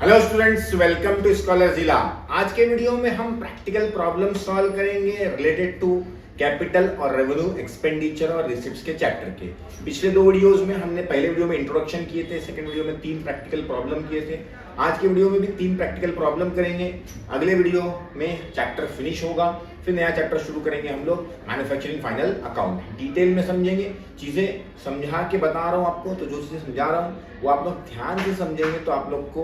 Hello students, welcome to scholar जिला। आज के वीडियो में हम प्रैक्टिकल प्रॉब्लम सॉल्व करेंगे रिलेटेड टू कैपिटल और रेवेन्यू एक्सपेंडिचर और रिसिप्ट्स के चैप्टर के। पिछले दो वीडियोस में हमने पहले वीडियो में इंट्रोडक्शन किए थे, सेकंड वीडियो में 3 प्रैक्टिकल प्रॉब्लम किए थे। आज के वीडियो में भी 3 प्रैक्टिकल प्रॉब्लम करेंगे। अगले वीडियो में चैप्टर फिनिश होगा, फिर नया चैप्टर शुरू करेंगे हम लोग मैन्युफैक्चरिंग फाइनल अकाउंट। डिटेल में समझेंगे, चीजें समझा के बता रहा हूँ आपको, तो जो चीजें समझा रहा हूँ वो आप लोग ध्यान से समझेंगे तो आप लोग को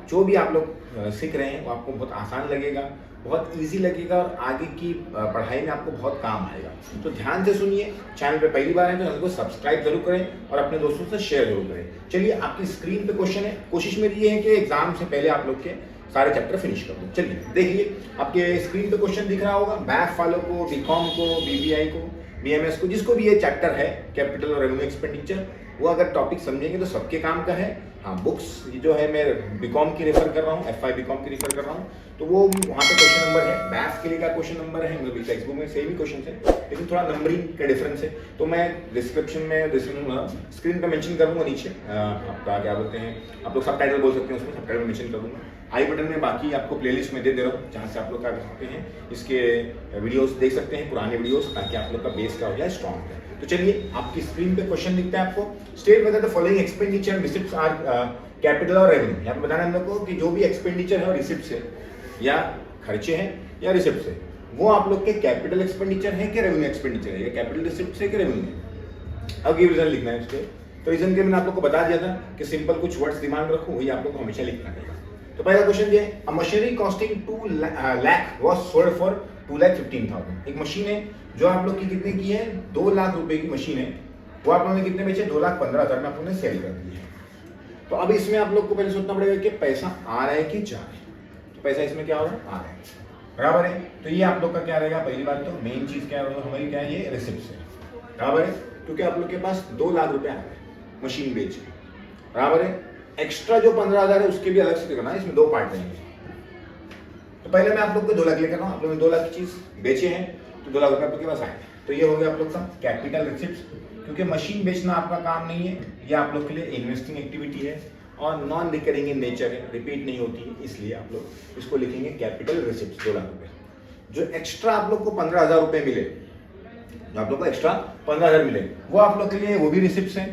जो भी आप लोग सीख रहे हैं वो आपको बहुत आसान लगेगा, बहुत इजी लगेगा और आगे की पढ़ाई में आपको बहुत काम आएगा। तो ध्यान से सुनिए। चैनल पे पहली बार है तो चैनल को सब्सक्राइब जरूर करें और अपने दोस्तों से शेयर जरूर करें। चलिए, आपकी स्क्रीन पे क्वेश्चन है। कोशिश मेरी ये है कि एग्जाम से पहले आप लोग के सारे चैप्टर फिनिश कर दूं। चलिए देखिए, आपके स्क्रीन पे क्वेश्चन दिख रहा होगा। मैथ वालों को, बीकॉम को, बीबीआई को, बीएमएस को, जिसको भी ये चैप्टर है कैपिटल और रेवेन्यू एक्सपेंडिचर, वो अगर टॉपिक समझेंगे तो सबके काम का है। हाँ, बुक्स जो है मैं बीकॉम की रेफर कर रहा हूँ, एफआई बीकॉम की रेफर कर रहा हूँ, तो वो वहाँ पे क्वेश्चन नंबर है। मैथ्स के लिए का क्वेश्चन नंबर है, मतलब टेक्स्ट बुक में सेम ही क्वेश्चन है लेकिन थोड़ा नंबरिंग का डिफरेंस है। तो मैं डिस्क्रिप्शन में स्क्रीन पे मेंशन कर दूंगा नीचे, आपका क्या बोलते हैं, आप लोग सब टाइटल बोल सकते हैं, उसमें सब टाइटल मेंशन कर दूंगा। आई बटन में बाकी आपको प्लेलिस्ट में दे रहा हूँ, जहाँ से आप लोग क्या कर सकते हैं, इसके वीडियोस देख सकते हैं, पुराने वीडियोस, ताकि आप लोग का बेस क्या हो जाए, स्ट्रॉन्ग है। तो चलिए, आपकी स्क्रीन पे क्वेश्चन दिखता है आपको। State whether the following expenditure and receipts are capital और रेवेन्यू। यहाँ पे बताना हम लोग को कि जो भी एक्सपेंडिचर है और रिसिप्ट्स है, या खर्चे हैं या रिसिप्ट्स है, वो आप लोग के कैपिटल एक्सपेंडिचर है कि रेवेन्यू एक्सपेंडिचर है, या कैपिटल रिसिप्ट्स है कि रेवेन्यू है। अब ये रीजन लिखना है उसके। तो रीजन के मैंने आप लोग को बता दिया था कि सिंपल कुछ वर्ड्स दिमाग में रखो, वही आप लोग को हमेशा लिखना है। तो पहला क्वेश्चन ये है, अ machinery costing 2 lakh was sold for 2,15,000। एक मशीन है जो आप लोग की कितने की है, 2 लाख रुपए की मशीन है, वो आप लोगों ने कितने बेचे, 2,15,000 में आप लोगों ने सेल कर दी है। तो अब इसमें आप लोग को पहले सोचना पड़ेगा कि पैसा आ रहा है कि जा रहा है। तो पैसा इसमें क्या हो रहा है, आ रहा है, बराबर है। तो ये आप लोग का क्या रहेगा, पहली बात तो मेन चीज क्या होगा हमारी, क्या है, ये रिसिप्ट्स है, बराबर है। क्योंकि आप लोग के पास 2 लाख रुपए आ रहे हैं मशीन बेच के, बराबर है। एक्स्ट्रा जो 15,000 है उसके भी अलग से करना है, इसमें 2 पार्ट रहेंगे। तो पहले मैं आप लोग को 2 लाख लेकर आप लोग ने 2 लाख की चीज बेचे हैं, तो 2 लाख रुपए आप लोग के पास आए। तो ये हो गया आप लोग का कैपिटल रिसिप्ट्स। क्योंकि मशीन बेचना आपका काम नहीं है, ये आप लोग के लिए इन्वेस्टिंग एक्टिविटी है और नॉन रिकरिंग इन नेचर है, रिपीट नहीं होती है, इसलिए आप लोग इसको लिखेंगे कैपिटल रिसिप्ट्स, 2 लाख रुपए। जो एक्स्ट्रा आप लोग को 15,000 रुपए मिले, जो आप लोग को एक्स्ट्रा 15,000 मिले, वो आप लोग के लिए वो भी रिसिप्ट्स है,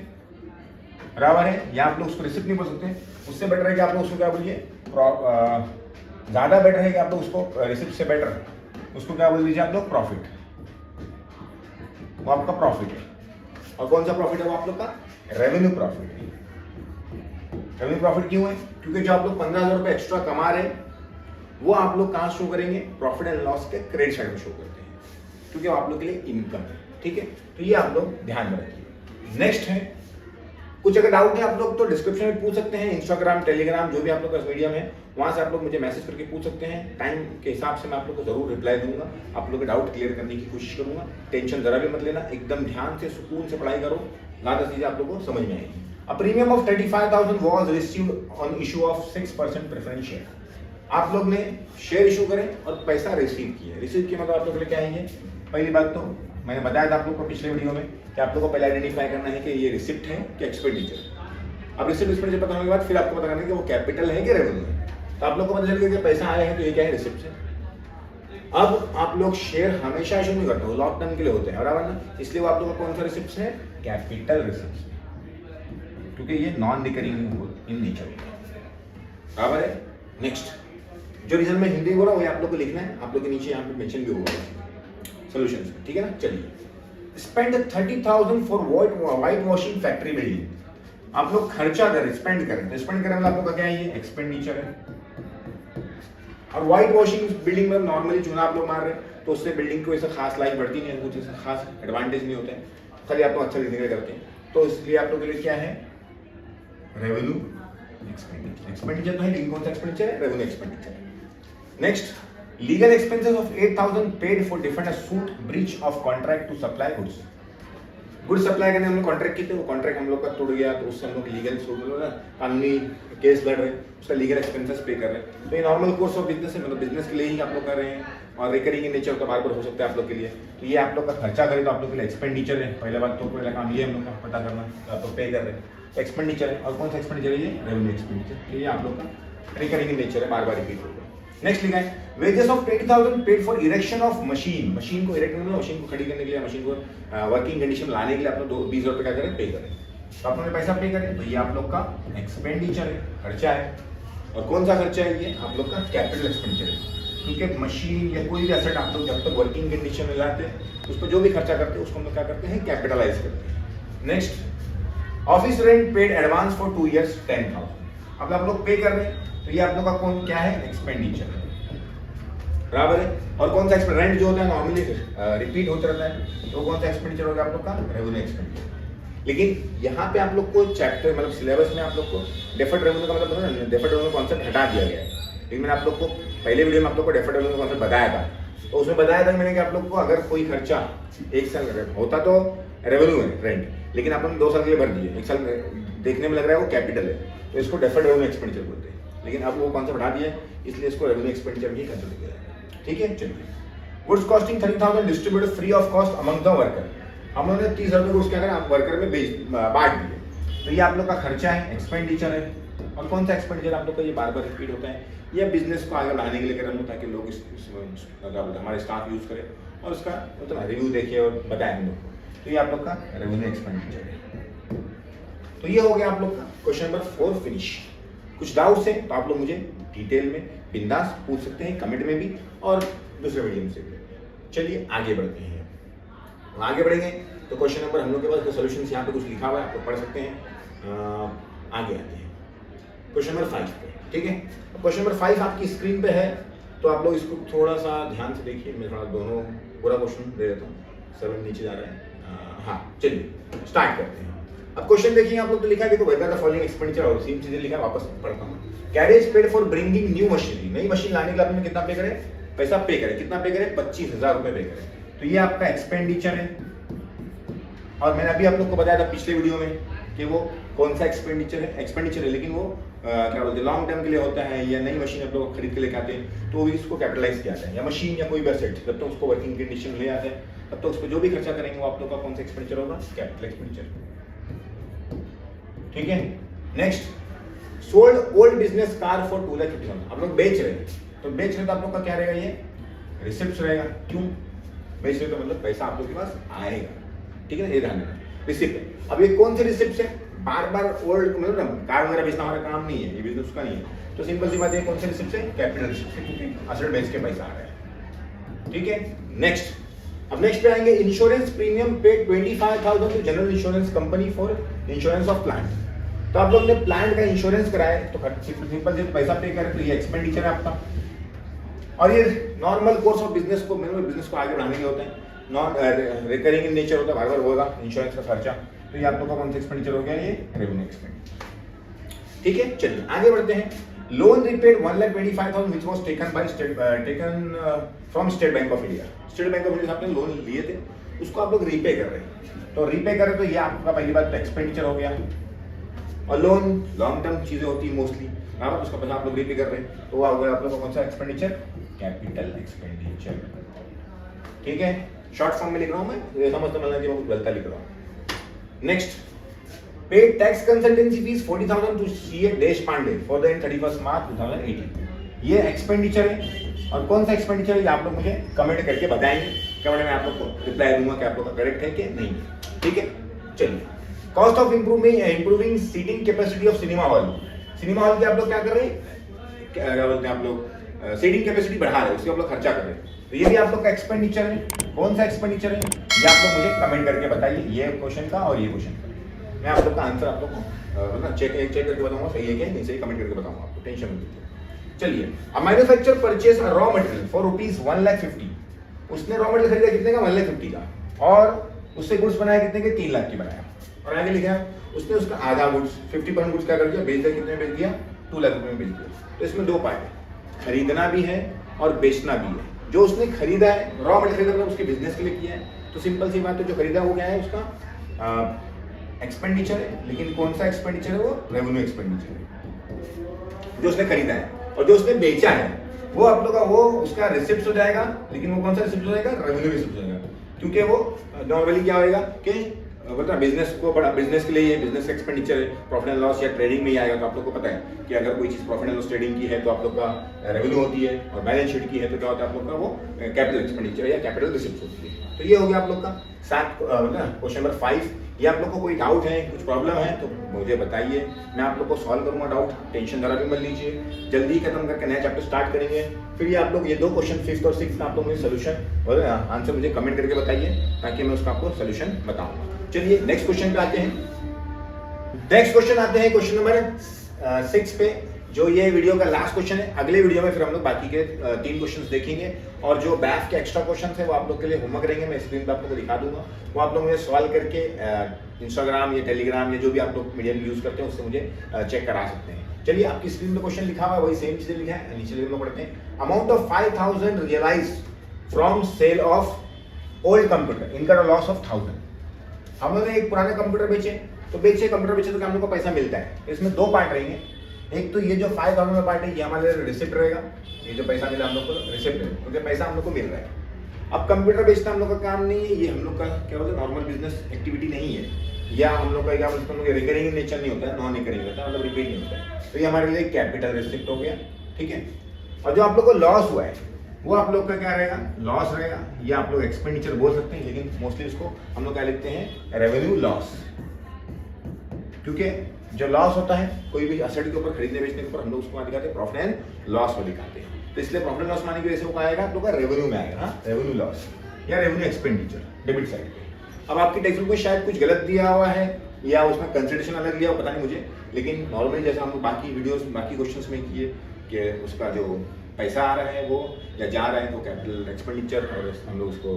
बराबर है। या आप लोग उसको रिसिप्ट नहीं बोल सकते, उससे बेटर है कि आप लोग उसको क्या बोलिए, ज्यादा बेटर है कि आप लोग उसको रिसिप्ट से बेटर उसको क्या बोल दीजिए आप लोग, प्रॉफिट। वो आपका प्रॉफिट है। और कौन सा प्रॉफिट है वो आप लोग का, रेवेन्यू प्रॉफिट है। रेवेन्यू प्रॉफिट क्यों है, क्योंकि जो आप लोग 15,000 रुपए एक्स्ट्रा कमा रहे हैं वो आप लोग कहाँ शो करेंगे, प्रॉफिट एंड लॉस के क्रेडिट साइड में शो करते हैं, क्योंकि वो आप लोग के लिए इनकम है, ठीक है। तो ये आप लोग ध्यान में रखिए। नेक्स्ट है, कुछ अगर डाउट है आप लोग तो डिस्क्रिप्शन में पूछ सकते हैं, इंस्टाग्राम, टेलीग्राम, जो भी आप लोग का मीडियम है, वहां से आप लोग मुझे मैसेज करके पूछ सकते हैं। टाइम के हिसाब से मैं आप लोग को जरूर रिप्लाई दूंगा, आप लोग के डाउट क्लियर करने की कोशिश करूंगा। टेंशन जरा भी मत लेना, एकदम ध्यान से सुकून से पढ़ाई करो, ज्यादा चीजें आप लोग को समझ में आएगी। A premium of 35,000 was received on issue of 6% preference share. आप लोग ने शेयर इशू करें और पैसा रिसीव किया। रिसीव किया मतलब आप लोग लेके आएंगे, पहली बात तो मैंने बताया था आप लोग को पिछले वीडियो में कि आप लोग को पहले आइडेंटिफाई करना है कि ये रिसिप्ट है कि एक्सपेंडिचर। अब रिसिप्ट एक्सपेंडिचर पता होने के बाद फिर आपको पता करना है कि वो कैपिटल है कि रेवेन्यू है। तो आप लोग को पता चल गया कि पैसा आया है तो ये क्या है, रिसिप्ट है। अब आप लोग शेयर हमेशा इशू नहीं करते हो, लॉन्ग टर्म के लिए होते हैं, बराबर ना, इसलिए वो आप लोग का कौन सा रिसिप्ट है, कैपिटल रिसिप्ट, क्योंकि ये नॉन रिकरिंग इन नेचर है, बराबर है। नेक्स्ट जो रीजन में हिंदी बोल रहा हूँ वो आप लोग को लिखना है, आप लोग के नीचे यहाँ पे मेंशन भी होगा सॉल्यूशंस, ठीक है ना। चलिए, spend 30,000 for white washing factory building. आप लोग खर्चा करें, स्पेंड करें, तो स्पेंड करें मतलब आप लोग का क्या है, ये एक्सपेंडिचर है। और व्हाइट वॉशिंग बिल्डिंग में नॉर्मली चूना आप लोग मार रहे हैं, तो उससे बिल्डिंग को ऐसा खास लाइफ बढ़ती नहीं है, कुछ ऐसा खास एडवांटेज नहीं होता है, खाली आप लोग अच्छा दिखने करते हैं। तो इसलिए आप लोग के लिए क्या है, रेवेन्यू एक्सपेंडिचर। एक्सपेंडिचर तो है लेकिन कौन सा एक्सपेंडिचर है, revenue expenditure. Next, legal expenses of 8,000 paid for defend a suit breach of contract to supply goods. Goods supply करने हम लोग कॉन्ट्रैक्ट किए थे, वो कॉन्ट्रैक्ट हम लोग का टूट गया, तो उससे हम लोग लीगल कानूनी केस लड़ रहे हैं, उसका लीगल एक्सपेंसेस पे कर रहे हैं। तो ये नॉर्मल कोर्स ऑफ बिजनेस है, मतलब बिजनेस के लिए ही आप लोग कर रहे हैं, और रिकरिंग इन नेचर का बार बार हो सकता है आप लोग के लिए। तो ये आप लोग का खर्चा करें तो आप लोग के लिए एक्सपेंडिचर है। पहले बात तो पहला काम ये हम लोग का पता करना, तो आप लोग पे कर रहे हैं, एक्सपेंडिचर है। और कौन सा एक्सपेंडिचर है, ये रेवेन्यू एक्सपेंडिचर। तो ये आप लोग का रिकरिंग इन नेचर है, बार बार रिपीट होगा। नेक्स्ट लिखा है wages of 20,000 paid for erection of machine. Machine को इरेक्ट करना, मशीन को खड़ी करने के लिए, मशीन को वर्किंग कंडीशन में लाने के लिए आपने 20,000 रुपये क्या करें, पे करें। तो आपने पैसा पे करें, तो ये आप लोग का एक्सपेंडिचर है, खर्चा है। और कौन सा खर्चा है ये? आप लोग का कैपिटल एक्सपेंडिचर है, क्योंकि मशीन या कोई भी एसेट आप लोग जब तक वर्किंग कंडीशन में लाते हैं उस पर जो भी खर्चा करते हैं उसको हम लोग क्या करते हैं, कैपिटलाइज करते हैं। Next office rent paid advance for 2 years 10,000। अब आप लोग पे कर रहे हैं तो ये आप लोग का कौन क्या है, एक्सपेंडिचर है, बराबर है। और कौन सा रेंट जो होता है नॉर्मली रिपीट होता रहता है, तो कौन सा एक्सपेंडिचर होगा आप लोग का, रेवेन्यू एक्सपेंडिचर। लेकिन यहाँ पे आप लोग को चैप्टर मतलब सिलेबस में आप लोग को डेफर्ड रेवेन्यू का मतलब डेफर्ड रेवेन्यू कॉन्सेप्ट हटा दिया गया है। लेकिन मैंने आप लोग को पहले वीडियो में आप लोग को डेफर्ड रेवेन्यू कॉन्सेप्ट बताया था, तो उसमें बताया था मैंने कि आप लोग को अगर कोई खर्चा 1 साल होता तो रेवेन्यू है रेंट, लेकिन आपने 2 साल के लिए भर दिए, 1 साल देखने में लग रहा है वो कैपिटल है, तो इसको डेफर्ड रेवेन्यू एक्सपेंडिचर बोलते हैं। लेकिन अब वो कॉन्सेप्ट हटा दिया है, इसलिए इसको रेवेन्यू एक्सपेंडिचर भी कंसिडर किया है। ठीक है, चलिए। Goods costing 30,000 distributed free of cost among the worker. हम लोगों ने 30,000 रुपये गुड्स क्या करें, वर्कर में बांट दिए, तो ये आप लोग का खर्चा है, एक्सपेंडिचर है। और कौन सा एक्सपेंडिचर आप लोग का ये बार बार रिपीट होता है, ये बिजनेस को आगे बढ़ाने के लिए करें ताकि लोग हमारे स्टाफ यूज करें और उसका मतलब रिव्यू देखे और बताएं हम लोग को, तो ये आप लोग का रेवेन्यू एक्सपेंडिचर है। तो ये हो गया आप लोग का क्वेश्चन नंबर 4 फिनिश। कुछ डाउट्स है तो आप लोग मुझे डिटेल में बिंदास पूछ सकते हैं, कमेंट में भी और दूसरे वीडियो से भी। चलिए आगे बढ़ते हैं। आगे बढ़ेंगे तो क्वेश्चन नंबर हम लोग के पास जो सोल्यूशन यहाँ पे कुछ लिखा हुआ है, आप लोग पढ़ सकते हैं। आगे आते हैं क्वेश्चन नंबर 5 पे। ठीक है, क्वेश्चन नंबर 5 आपकी स्क्रीन पे है, तो आप लोग इसको थोड़ा सा ध्यान से देखिए। मैं थोड़ा दोनों पूरा क्वेश्चन दे देता हूँ, 7 नीचे जा रहा है। हाँ चलिए स्टार्ट करते हैं। अब क्वेश्चन देखिए, आप लोग तो लिखा है, देखो वेदर द फॉलोइंग एक्सपेंडिचर और सेम चीजें लिखा है, वापस पढ़ता हूँ। Carriage paid for bringing new machinery. नई मशीन लाने के लिए आपने कितना पे करें, पैसा पे करें। कितना पे करें, 25,000 रुपये पे करें। तो ये आपका एक्सपेंडिचर है। और मैंने अभी आप लोग को बताया था पिछले वीडियो में कि वो कौन सा एक्सपेंडिचर है, लेकिन वो क्या बोलते हैं लॉन्ग टर्म के लिए होता है, या नई मशीन आप लोग खरीद के लेके आते हैं तो भी इसको कैपिटलाइज किया जाता है। या मशीन या कोई भी एसेट जब तक उसको वर्किंग कंडीशन में ले आते हैं तब तक उस पर जो भी खर्चा करेंगे वो आप लोग का कौन सा एक्सपेंडिचर होगा, कैपिटल एक्सपेंडिचर। ठीक है, next sold old business car for 2,50,000। आप लोग बेच रहे हैं, तो बेच रहे तो आप लोग का क्या रहेगा, ये रिसिप्ट रहेगा। क्यों बेच रहे, तो मतलब पैसा आप लोग के पास आएगा। ठीक है, ये ध्यान रखना, रिसिप्ट। अब ये कौन से रिसिप्ट है, बार बार ओल्ड मतलब कार वगैरह बेचना हमारा काम नहीं है, ये बिजनेस का नहीं है। तो सिंपल सी बात है, कौन से रिसिप्ट है, कैपिटल रिसिप्ट है, क्योंकि असेट बेच के पैसा आ रहा है। ठीक है, नेक्स्ट। अब नेक्स्ट पे आएंगे insurance premium paid 25,000 to general insurance company for insurance of plant. तो आप लोग ने प्लांट का इंश्योरेंस कराया, तो सिंपल से पैसा पे करें, तो ये एक्सपेंडिचर है आपका। और ये नॉर्मल कोर्स ऑफ बिजनेस को बिजनेस को आगे बढ़ाने के होते हैं, नॉन रिकरिंग इन नेचर होता है, बार बार होगा इंश्योरेंस का खर्चा। तो ये आप लोग का कौन सा एक्सपेंडिचर हो गया, ये रेवेन्यू एक्सपेंडिचर। ठीक है, चलिए आगे बढ़ते हैं। Loan repaid 1,25,000 which was taken from state bank of India. State bank of India से आपने लोन लिए थे, उसको आप लोग रीपे कर रहे हैं। तो रीपे कर रहे तो ये आपका पहली बात तो एक्सपेंडिचर हो गया। और लोन लॉन्ग टर्म चीजें होती है मोस्टली, बराबर, उसका पैसा आप लोग रीपे कर रहे हैं, तो वो हो गया आप लोग का कौन सा एक्सपेंडिचर, कैपिटल एक्सपेंडिचर। ठीक है, शॉर्ट फॉर्म में लिख रहा हूं मैं, ये समझते मिलना चाहिए, मैं कुछ गलत लिख रहा हूं। Next, paid tax consultancy fees 40,000 to CA Deshpande for the 31 March 2018। ये एक्सपेंडिचर है। और कौन सा एक्सपेंडिचर है आप लोग मुझे कमेंट करके बताएंगे, कमेंट में आप लोग को रिप्लाई दूंगा कि आप लोग का करेक्ट है कि नहीं है। ठीक है, चलिए। Cost of improving seating capacity of cinema hall. Cinema hall की आप लोग क्या कर रहे हैं, क्या बोलते हैं आप लोग, सीटिंग कैपेसिटी बढ़ा रहे हैं, उसके आप लोग खर्चा कर रहे हैं, तो ये भी आप लोग का एक्सपेंडिचर है। कौन सा एक्सपेंडिचर है ये आप लोग मुझे कमेंट करके बताइए, ये क्वेश्चन का और ये क्वेश्चन का। मैं आप लोग का आंसर आप लोग को चेक करके बताऊंगा, सही है क्या नहीं सही, कमेंट करके बताऊंगा आपको, टेंशन मत लीजिए। चलिए, a manufacturer purchase a raw material for rupees 1,50,000। उसने रॉ मटेरियल खरीदा कितने का, 1,50,000 का, और उससे गुड्स बनाया कितने के, 3 लाख की बनाया। और आगे लिखा उसने उसका आधा गुड्स 50% गुड्स क्या कर दिया, बेच दिया, कितने बेच दिया, 2 लाख रुपए में बेच दिया। तो इसमें 2 पार्ट है, खरीदना भी है और बेचना भी है। जो उसने खरीदा है, रॉ मटेरियल खरीदा, उसके बिजनेस के लिए किया है, तो सिंपल सी बात है, जो खरीदा वो क्या है, उसका एक्सपेंडिचर है। लेकिन कौन सा एक्सपेंडिचर है, वो रेवेन्यू एक्सपेंडिचर है। जो उसने खरीदा है और जो उसने बेचा है वो आप लोग का वो उसका रिसिप्ट हो जाएगा। लेकिन वो कौन सा रिसिप्ट हो जाएगा, रेवेन्यू रिसिप्ट हो जाएगा, क्योंकि वो नॉर्मली क्या होगा कि बता बिजनेस को बड़ा बिजनेस के लिए ये बिजनेस एक्सपेंडिचर है, प्रॉफिट एंड लॉस या ट्रेडिंग में ही आएगा। तो आप लोग को पता है कि अगर कोई चीज़ प्रॉफिट एंड लॉस ट्रेडिंग की है तो आप लोग का रेवेन्यू होती है, और बैलेंस शीट की है तो क्या होता है आप लोग का वो कैपिटल एक्सपेंडिचर या कैपिटल रिसिप्ट होती है। तो ये हो गया आप लोग का क्वेश्चन नंबर 5। ये आप लोग को कोई डाउट है, कुछ प्रॉब्लम है तो मुझे बताइए, मैं आप लोग को सॉल्व करूंगा डाउट। टेंशन जरा भी मत लीजिए, जल्दी खत्म करके नया चैप्टर स्टार्ट करेंगे। फिर ये आप लोग ये 2 क्वेश्चन 5th और 6th का आप लोग मुझे सोल्यूशन और आंसर मुझे कमेंट करके बताइए, ताकि मैं उसका आपको सोल्यूशन बताऊंगा। चलिए नेक्स्ट क्वेश्चन पे आते हैं। नेक्स्ट क्वेश्चन आते हैं क्वेश्चन नंबर 6 पे, जो ये वीडियो का लास्ट क्वेश्चन है। अगले वीडियो में फिर हम लोग बाकी के 3 क्वेश्चंस देखेंगे, और जो बैफ के एक्स्ट्रा क्वेश्चंस है वो आप लोग के लिए होमवर्क रहेंगे, मैं स्क्रीन पे आप लोग को दिखा दूंगा। वो आप लोग मुझे सॉल्व करके इंस्टाग्राम या टेलीग्राम या जो भी आप लोग मीडियम यूज करते हैं उससे मुझे चेक करा सकते हैं। चलिए आपकी स्क्रीन पे क्वेश्चन लिखा हुआ है, वही सेम चीजें लिखा है, नीचे हम लोग पढ़ते हैं। Amount of 5000 realise from sale of old computer, इनका लॉस ऑफ 1000। हम लोग ने एक पुराने कंप्यूटर बेचे, तो कंप्यूटर बेचे तो हम लोग को पैसा मिलता है। इसमें 2 पार्ट रहेंगे। एक तो ये जो 5000 में पार्ट है ये हमारे रिसिप्ट रहेगा, ये जो पैसा मिला हम लोग को रिसिप्ट है, क्योंकि पैसा हम लोग को मिल रहा है। अब कंप्यूटर बेचना हम लोग का काम नहीं है, ये हम लोग का क्या बोलते हैं नॉर्मल बिजनेस एक्टिविटी नहीं है, या हम लोग का क्या बोलते हैं रिकरिंग नेचर नहीं होता है, नॉन रिकरिंग होता है, मतलब रिपीट नहीं होता है। तो ये हमारे लिए कैपिटल रिसिप्ट हो गया, ठीक है। और जो आप लोग को लॉस हुआ है वो आप लोग का क्या रहेगा, लॉस रहेगा, या आप लोग एक्सपेंडिचर बोल सकते हैं, लेकिन मोस्टली इसको हम लोग क्या लिखते हैं रेवेन्यू लॉस। क्योंकि जो लॉस होता है कोई भी असेट के ऊपर खरीदने बेचने के ऊपर हम लोग उसको दिखाते हैं प्रॉफिट एंड लॉस में दिखाते हैं। तो इसलिए प्रॉफिट लॉस माने की वजह से वो आएगा आप लोग का रेवेन्यू में आएगा, हाँ रेवेन्यू लॉस या रेवेन्यू एक्सपेंडिचर डेबिट साइड पे। अब आपकी टेक्स्ट बुक में शायद कुछ गलत दिया हुआ है या उसमें कंसिडरेशन अलग लिया हो, पता नहीं मुझे, लेकिन नॉर्मली जैसा हम बाकी वीडियोस बाकी क्वेश्चंस में किए कि उसका जो पैसा आ रहा है वो या जा रहा है तो कैपिटल एक्सपेंडिचर, और हम लोग उसको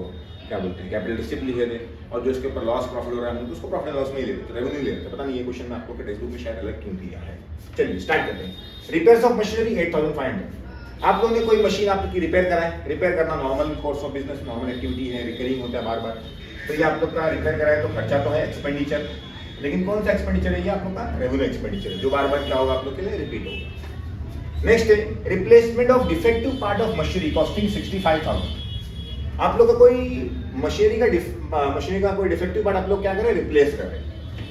क्या बोलते हैं कैपिटल रिसिप्ट लिखे थे, और जो इसके ऊपर लॉस प्रॉफिट हो रहा है हम उसको प्रॉफिट लॉस में ही लेते, रेवेन्यू ले लेते। पता नहीं ये क्वेश्चन में आपको टेक्स्ट बुक में शायद अलग क्यों दिया है। चलिए स्टार्ट करते हैं। Repairs of machinery 8500। आप लोगों ने कोई मशीन आपकी रिपेयर कराए, रिपेयर करना normal course of business, normal activity है, रिकरिंग होता है बार बार। तो ये आप लोग का रिपेयर कराए तो खर्चा तो है एक्सपेंडिचर, लेकिन कौन सा एक्सपेंडिचर है ये आप लोग का रेवेन्यू एक्सपेंडिचर है, जो बार बार क्या होगा आप लोग के लिए रिपीट होगा। नेक्स्ट है replacement of defective part of machinery costing 65,000। आप लोग का कोई मशीनरी का कोई डिफेक्टिव पार्ट आप लोग क्या करें, रिप्लेस करें,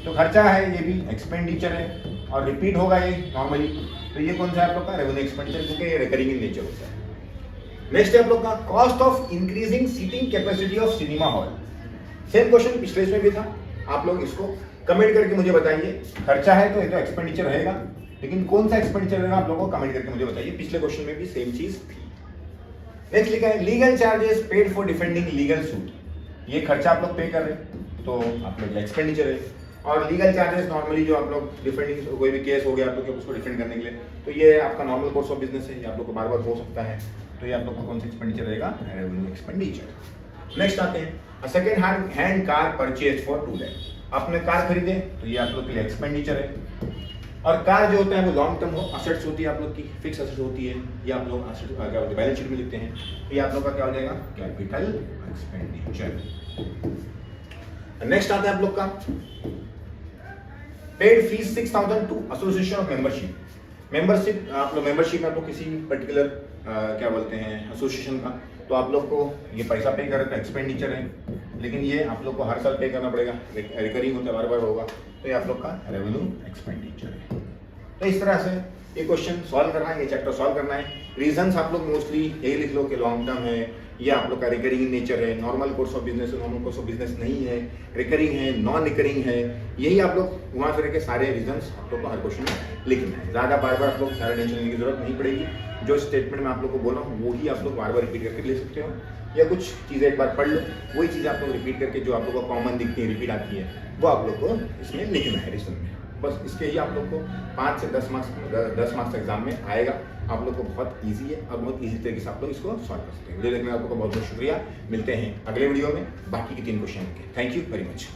तो खर्चा है, ये भी एक्सपेंडिचर है और रिपीट होगा ये नॉर्मली। तो ये कौन सा है आप लोग का रेवेन्यू एक्सपेंडिचर, क्योंकि ये रिकरिंग इन नेचर होता है। नेक्स्ट है आप लोग का cost of increasing seating capacity of cinema hall. Same question पिछले इसमें भी था, आप लोग इसको कमेंट करके मुझे बताइए। खर्चा है तो ये तो एक्सपेंडिचर रहेगा, लेकिन कौन सा एक्सपेंडिचर रहेगा आप लोगों को कमेंट करके मुझे बताइए। पिछले क्वेश्चन में भी सेम चीज थी। नेक्स्ट लिखा है legal charges paid for defending legal suit. ये खर्चा आप लोग पे कर रहे हैं तो आप लोग एक्सपेंडिचर है, और लीगल चार्जेस नॉर्मली जो आप लोग डिफेंडिंग कोई भी केस हो गया आप लोग उसको डिफेंड करने के लिए, तो ये आपका नॉर्मल कोर्स ऑफ बिजनेस है, ये आप लोग को बार बार हो सकता है। तो ये आप लोग का कौन सा एक्सपेंडिचर रहेगा, रेवेन्यू एक्सपेंडिचर। नेक्स्ट आते हैं second hand car purchase for 2 lakh. आपने कार खरीदे तो ये आप लोग के लिए एक्सपेंडिचर है, और कार जो होता है वो लॉन्ग टर्म असेट्स होती है, आप लोग की फिक्स असेट्स होती है, ये आप लोग बैलेंस शीट में लिखते हैं। तो ये आप लोग का क्या हो जाएगा, कैपिटल एक्सपेंडिचर। नेक्स्ट आता है आप लोग का paid fees 6000 to association of membership. Membership आप लोग मेंबरशिप में आप लोग किसी पर्टिकुलर क्या बोलते हैं एसोसिएशन का, तो आप लोग को ये पैसा पे कर एक्सपेंडिचर है, लेकिन ये आप लोग को हर साल पे करना पड़ेगा, रिकरिंग होता है, बार बार होगा, तो ये आप लोग का रेवेन्यू एक्सपेंडिचर है। तो इस तरह से ये क्वेश्चन सॉल्व करना है, ये चैप्टर सॉल्व करना है। रीजंस आप लोग मोस्टली यही लिख लो कि लॉन्ग टर्म है, ये आप लोग का रिकरिंग इन नेचर है, नॉर्मल कोर्स ऑफ बिजनेस है, नॉर्मल कोर्स ऑफ बिजनेस नहीं है, रिकरिंग है, नॉन रिकरिंग है, यही आप लोग घुमा फिर के सारे रीजंस आप लोग को हर क्वेश्चन में लिखना है। ज़्यादा बार बार आप लोग सारे टेंशन लेने की जरूरत नहीं पड़ेगी। जो स्टेटमेंट में आप लोग को बोला हूँ वही आप लोग बार बार रिपीट करके ले सकते हो, या कुछ चीज़ें एक बार पढ़ लो, वही चीज़ें आप लोग रिपीट करके जो आप लोग को कॉमन दिखती है, रिपीट आती है, वो आप लोग को इसमें लिखना है रिजन में। बस इसके ही आप लोग को 5 से 10 मार्क्स एग्जाम में आएगा। आप लोग को बहुत इजी है और बहुत इजी तरीके से आप लोग इसको सॉल्व कर सकते हैं। वीडियो देखने का आप लोग को बहुत बहुत शुक्रिया। मिलते हैं अगले वीडियो में बाकी के 3 क्वेश्चन के। Thank you very much.